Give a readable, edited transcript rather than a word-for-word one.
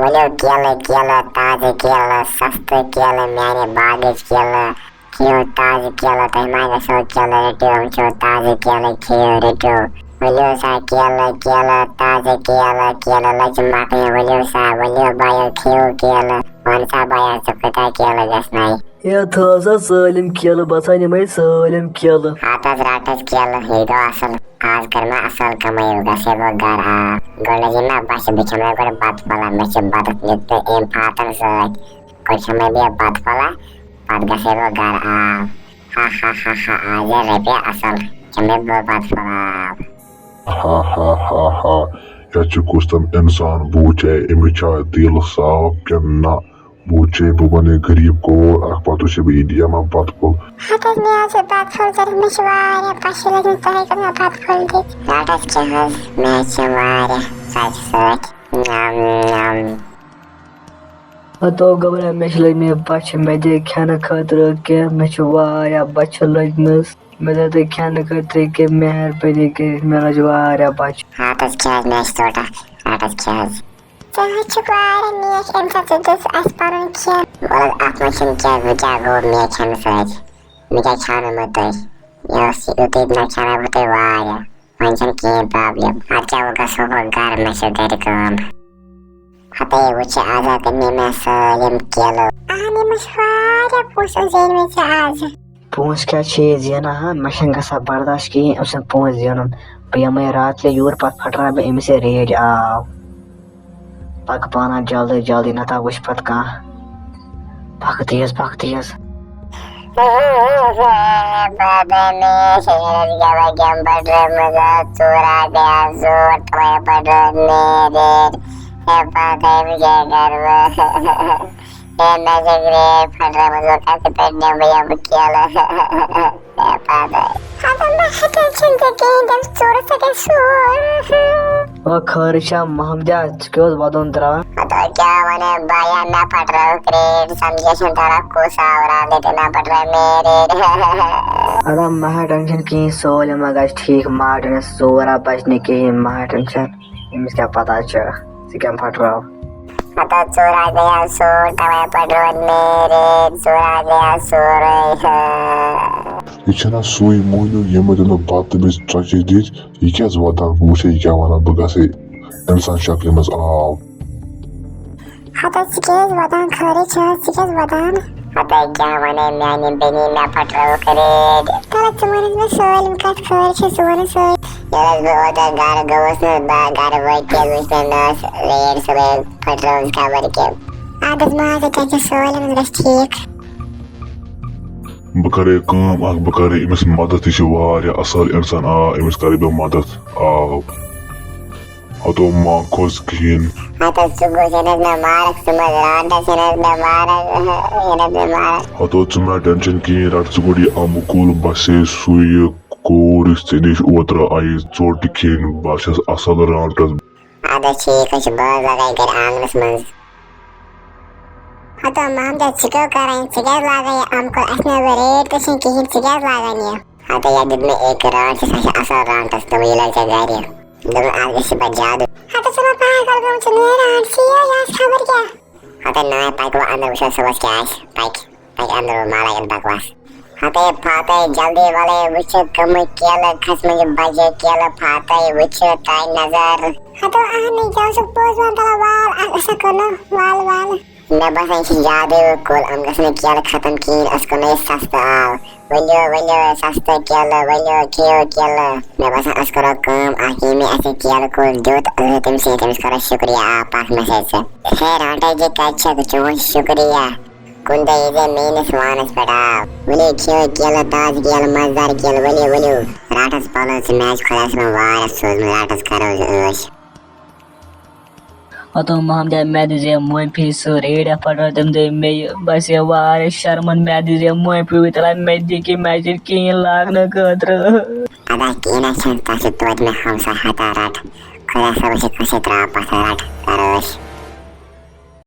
वलियो केले ताजे केले सस्ते केले मैंने बागेज केले खियो ताजे केले तय मागे सो केले रेटो हमचो ताजे केले खियो रेटो वलियो सा केले ताजे केले लजमाके वलियो बायो खियो केले वनसा बाया चुकता केले गसनाई या थासा सालिम केले बसान यमय सालिम केले हाथस राटस केले हेगो असल आज कर मैं असल कमाई गसे वो घर आ गले जिना बाश बिचमे कर बात पला मेचे बात नित्ते एम फातन सक कुछ में भी बात पला बात गसे वो घर आ हा आज रेपे असल कमे वो बात पला ha ya kustam insan buche imicha dil saaf kenna buche bubane garib ko akpatu se bi dia ma bat ko hatas ne az bat fol zer mishware pashilegin tahay kana bat fol dit hatas kehaz meshware sach nam तो गबरा mesh लगने बच में दे खाना खातर के मछवाया बच लगनस मैं दे खाना खातर के मेहर पे दे के मेरा जवारा बच हाथस kehaz mesh tota hatas kehaz चाहे चुकारे मेश एमसा तुदस अस्पारन किया वल आत्मशन क्या विचागो मेश हम सच मिजा खाना मत योसी उतना खाना बते वाया पंचन की प्रॉब्लम अच्छा होगा सोफा घर में से देर काम हते वचे आजा करने में सालिम केलो आने मशवारा पूछ जेन में से आज पूछ क्या चीज है ना मशन का सब बर्दाश्त की उसने पूछ जनन भैया मैं रात ले यूर पत फट रहा है इनसे रेज आ पक पाना जल्दी ना था कुछ पत का पक तेज बाबा में शहर गया गम बड़ मजा चोरा गया जोर तवे बड़ मेरे है पाते मुझे गर्व है नजरे फट रहा मुझे कैसे पेटने भैया बुकियाला है पाते हाथ में टेंशन के दम चोर सके सोर वो खर्चा महमदा क्यों बदन तरा तो क्या मैंने बाया ना फट रहा क्रेड समझे संतारा को सावरा देते ना पड़ रहा मेरे अरे महा टेंशन की सोल मगज ठीक मारने सोरा बचने की महा टेंशन इमस क्या पता चल सिकम फट रहा आता चोरा गया सोर तवे पड़ रहा मेरे चोरा गया सोर ichana sui moynu yemadana battı biz tragediyet ikaz vatan buche ikavana bagase insan şaklimiz al आता चिकेज वदान खरी चिकेज वदान आता क्या मने मैंने बेनी में फट रहा करे तला तुम्हारे में सोल मुकात खरी छे सोने सोल यार वो ओदा गार गवस ने बा गार वाइट के उसने नस लेयर सबे फट रहा उसका वर के आदत मां से क्या सोल में बस ठीक bakare kam ak bakare imis madat ishi wariya asal insan imis karibe madat ato ma kozkin आता सुगो सेनस में मारक सुमज रांटा सेनस में मारक ato tsuma tension ki rat sugodi amukul base suy koris tenish otra ay zortikin bases asal rantes आता ठीक है बाज लगाई कर आंगनस मंज आता हम जब चिको करें चिकेज लगाई हमको असने रेट तो शिन किसी चिकेज लगानी है आता यार दिन में एक रांट से असल रांटस तो ये लग जाएगा दम आगे से बजा दो आता सुना पाए कर गम चने रांट सी यार खबर क्या आता ना पाइक वो अंदर उसे सबस क्या है पाइक अंदर माला के बकवास आता फाते जल्दी वाले विच कम केला खस में बजे केला फाते विच टाइम नजर आता आने जाओ सब पोज में तला वाल ऐसा करना वाल मैं बस ऐसे जादू कोल अंगस ने केला खत्म की उसको नहीं सस्ता वलियो सस्ता केला वलियो केला मैं बस उसको कम आखिर में ऐसे केला को दो तुमसे करा शुक्रिया आप पास मैसेज से है रांटे जी कैचा कुछ शुक्रिया कुंदे इधर मेनस वानस पड़ा वलियो केला ताज केला मजेदार केला वलियो राटस पालो से मैच खलास में वार सोच में राटस करो अतो महमदा मैं दिजे मोय फीसो रेडा पड़ा तुम दे मैं बस ये वारे शर्मन मैं दिजे मोय पी तला मैं देखी मैजिक की लागना कतर अदा केना चंता से तो में हम सा हता राट खलास से कसे त्रा पासा राट करोश